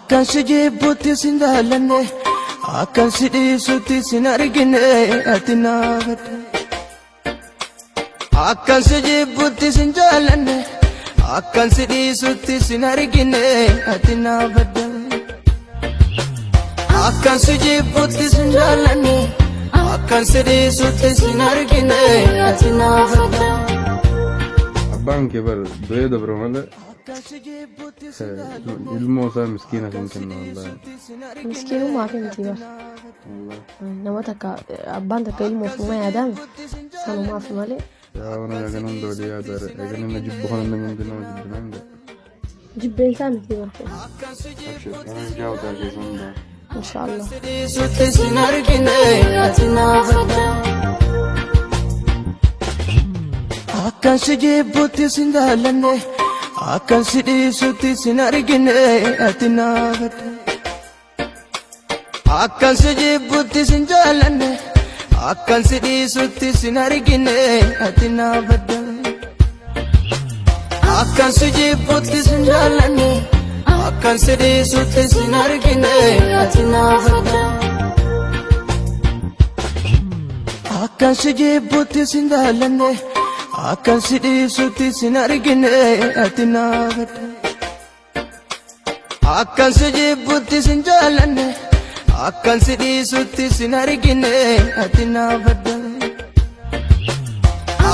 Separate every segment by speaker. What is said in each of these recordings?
Speaker 1: Akkan si jibbuutti sin jaallanne akkan si dhiisutti sin argine ati naafadhu. Akkan si jibbuutti sin jaallanne akkan si dhiisutti sin argine ati naafadhu. Akkan si jibbuutti sin jaallanne akkan si dhiisutti sin argine ati naafadhu.
Speaker 2: Abbaan kee bar du'ee dabra malee ilmoo isaa miskiina kan kennu wallahi.
Speaker 3: Miskiinummaa fi miti bara. Nama takka abbaan takka ilmoo ofuma yaadame sanumaaf malee.
Speaker 2: Yaa wana eegan hunda walii yaadare eegan inni jibbu kana inni hundi nama jibbu nanga.
Speaker 3: Jibbeen isaa miti bara.
Speaker 2: Abshir kana jaawutaa keessa hundaa.
Speaker 3: Inshaallah.
Speaker 1: Akkan si jibbuutti sin jaallanne akkan si dhiisutti sin argine ati naafadhu. Akkan si jibbuutti sin jaallanne akkan si dhiisutti sin argine ati naafadhu. Akkan si jibbuutti sin jaallanne akkan si dhiisutti sin argine ati naafadhu. Akkan si jibbuutti sin jaallanne akkan si dhiisutti sin argine ati naafadhu. Akkan si jibbuutti sin jaallanne akkan si dhiisutti sin argine ati naafadhu.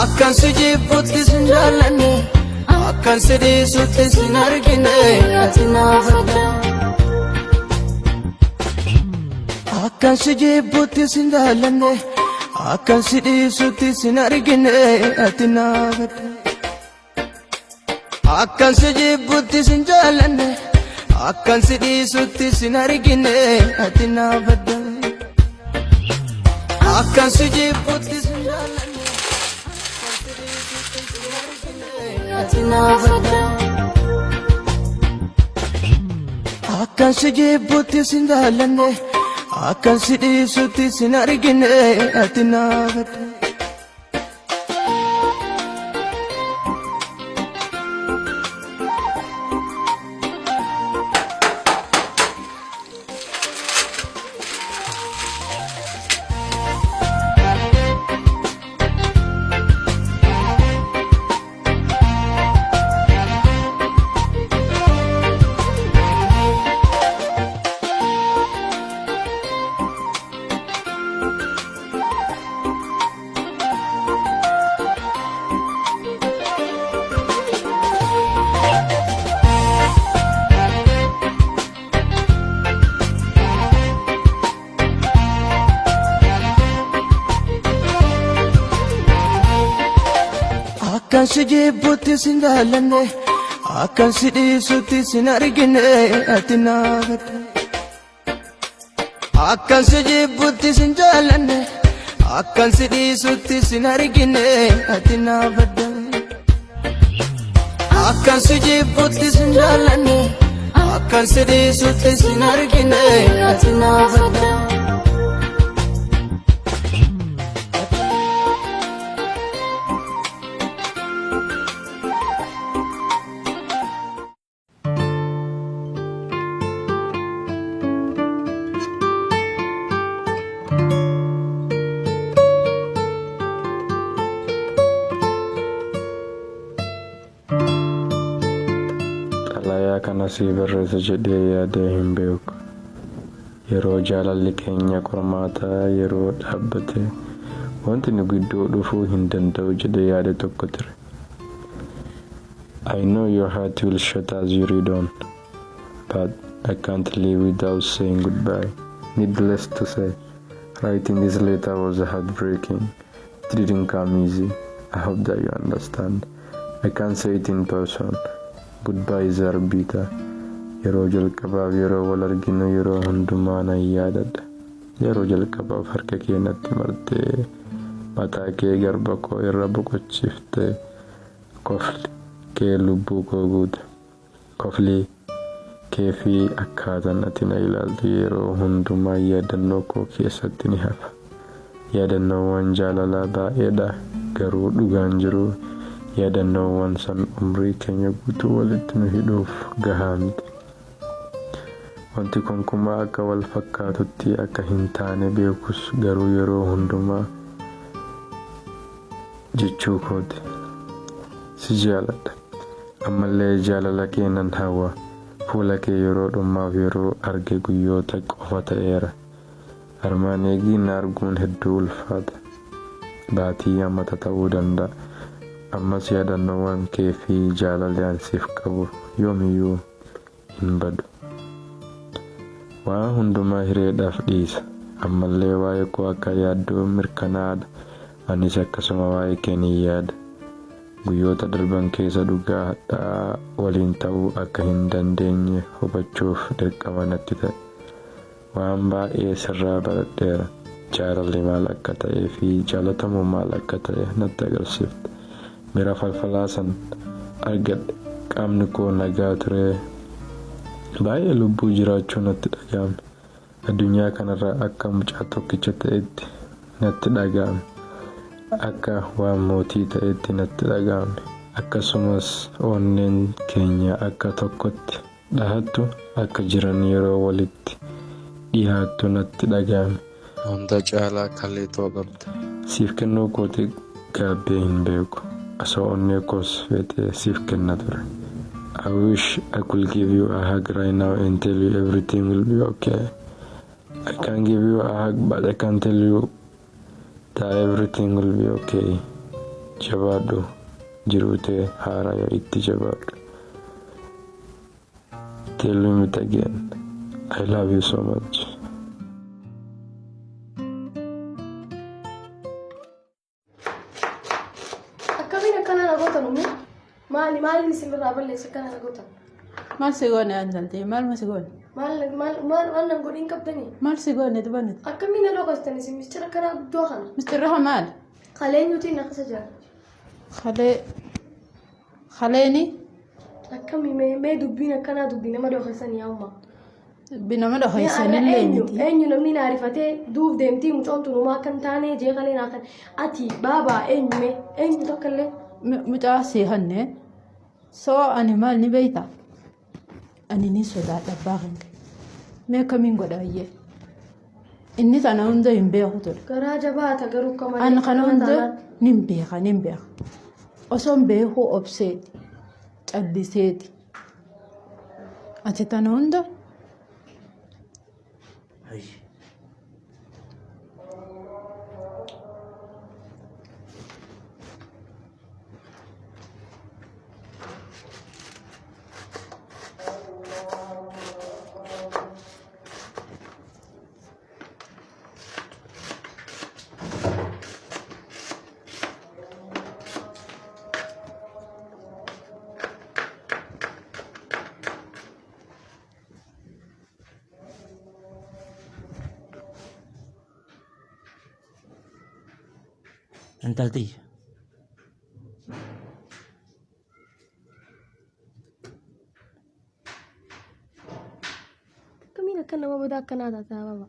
Speaker 1: Akkan si jibbuutti sin jaallanne akkan si dhiisutti sin argine ati naafadhu. Akkan si jibbuutti sin jaallanne akkan si dhiisutti sin argine ati naafadhu. Akkan si jibbuutti sin jaallanne akkan si dhiisutti sin argine ati naafadhu. Akkan si jibbuutti sin jaallanne ati naafadhu. Akkan si jibbuutti sin jaallanne akkan si dhiisutti sin argine ati naafadhu. Akkan si jibbuutti sin jaallanne akkan si dhiisutti sin argine ati naafadhu. Akkan si jibbuutti sin jaallanne akkan si dhiisutti sin argine ati naafadhu. Akkan si jibbuutti sin jaallanne akkan si dhiisutti sin argine ati naafadhu.
Speaker 2: Xalayaa kana sii barreessa jedhee yaadee hin beeku. Yeroo jaalalli keenya qormaataa yeroo dhaabbate wanti nu gidduu dhufuu hin danda'u jedhee yaade tokko ture. I know your heart will shut as you read on, but I can't live without saying goodbye. Needless to say, writing this letter was heartbreaking. It didn't come easy. I hope that you understand. I can't say it in person. Goodbye is bitter. Yeroo jalqabaaf yeroo wal arginu yeroo hundumaa nan yaadadha. Yeroo jalqabaaf harka kee natti martee mataa kee garba koo irra boqochiiftee kofli kee lubbuu koo guute. Kofli kee fi akkaataan ati na ilaaltu yeroo hundumaa yaadannoo koo keessatti ni hafa. Yaadannoowwan jaalalaa baay'eedha garuu dhugaan jiru. Yaadannoowwan san umrii keenya guutuu walitti nu hidhuuf gahaa miti. wanti kunkumaa akka wal fakkaatutti akka hin taane beekus garuu yeroo hundumaa jechuu kooti. Si jaaladha ammallee jaalala kee nan hawwa. Fuula kee yeroo dhummaaf yeroo arge guyyoota qofa ta'eera. Armaan eegiin arguun hedduu ulfaata. Baatii hammata ta'uu danda'a. Ammas yaadannoowwan kee fi jaalalli ani siif qabu yoomiyyuu hin badu. Waan hundumaa hireedhaaf dhiisa. Ammallee waa'ee koo akka yaaddu mirkanaa'adha. Anis akkasuma waa'ee kee ni yaada. Guyyoota darban keessa dhugaa hadhaa waliin ta'uu akka hin dandeenye hubachuuf dirqama natti ta'e. Waan baay'ee sirraa baradheera. Jaalalli maal akka ta'ee fi jaalatamuu maal akka ta'e natti agarsiifte. Mira falfalaa san argadhe qaamni koo nagaa ture. Baay'ee lubbuu jiraachuu natti dhaga'ame. Addunyaa kanarraa akka mucaa tokkicha ta'etti natti dhaga'ame. Akka waan mootii ta'etti natti dhaga'ame. Akkasumas onneen keenya akka tokkotti dhahattu akka jiran yeroo walitti dhiyaattu natti dhaga'ame. Hunda caalaa kalleetoo qabda. Siif kennuu kooti gaabbee hin beeku. Osoo onnee koos feetee siif kenna ture. I wish I could give you a hug right now and tell you everything will be okay. I can't give you a hug, but I can tell you that everything will be okay. Jabaadhu jirutee haaraya itti jabaadhu. Tell me it again. I love you so much.
Speaker 3: Maal sirraa balleessa kana gootan?
Speaker 4: Maal si goone antaltee? Maal ma si goone?
Speaker 3: Maal nan godhin qabdanii?
Speaker 4: Maal si goone dubanit?
Speaker 3: Akkamiin na dhokastanii si mistira kanaa guddoo kana?
Speaker 4: Mistira maal?
Speaker 3: Kaleenyuutiin akkasa jira.
Speaker 4: Kaleeni?
Speaker 3: Akkamii mee dubbiin akkanaa dubbii nama dhokasanii yaa'uma?
Speaker 4: Dubbii nama dhokasanii miti.
Speaker 3: Eenyu namni na arifatee duuf deemtii mucoon tunumaa kan taane jee kaleen akan ati baabaa eenyu tokkollee?
Speaker 4: Mucaa seehannee soo ani maal ni beeyta? Ani ni sodaadha abbaa kan kee. Mee akkamiin godhaayyee? Inni sana hunda hin beeku ture.
Speaker 3: Garaa jabaata garuu akka malee.
Speaker 4: Ani kana hunda nin beeka. Osoon beekuu obseeti. Calliseeti. Ati tana hunda?
Speaker 5: Intalti.
Speaker 3: Akkamiin akka nama badaa akkanaa taataa baba?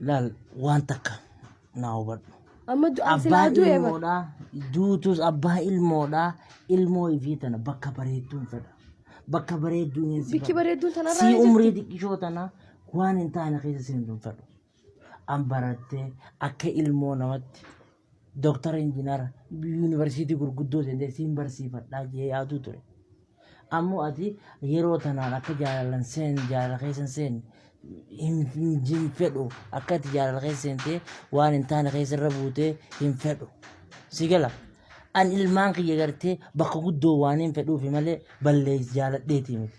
Speaker 5: Laal waan takka naa hubadhu.
Speaker 3: Amma
Speaker 5: Abbaan ilmoodhaa duutus abbaa ilmoodhaa ilmoo ifii tana bakka bareedduun fedha. Bakka bareedduun hin si
Speaker 3: bikki bareedduun tanarraa
Speaker 5: si umrii xiqqishoo tana waan hin taane keessa seenuun fedhu. An barattee akka ilmoo namatti Dr. Injiinara yuunivarsiitii gurguddoo seentee siin barsiifadhaa jee yaaduu ture. Ammoo ati yeroo tanaan akka jaalala keessan seen hin fedhu akka ati jaalala keessa seentee waan hin taane keessarra buutee hin fedhu. Si gala an ilmaan kiyya gartee bakka guddoo waan hin fedhuufi malee balleessi jaaladheetii miti.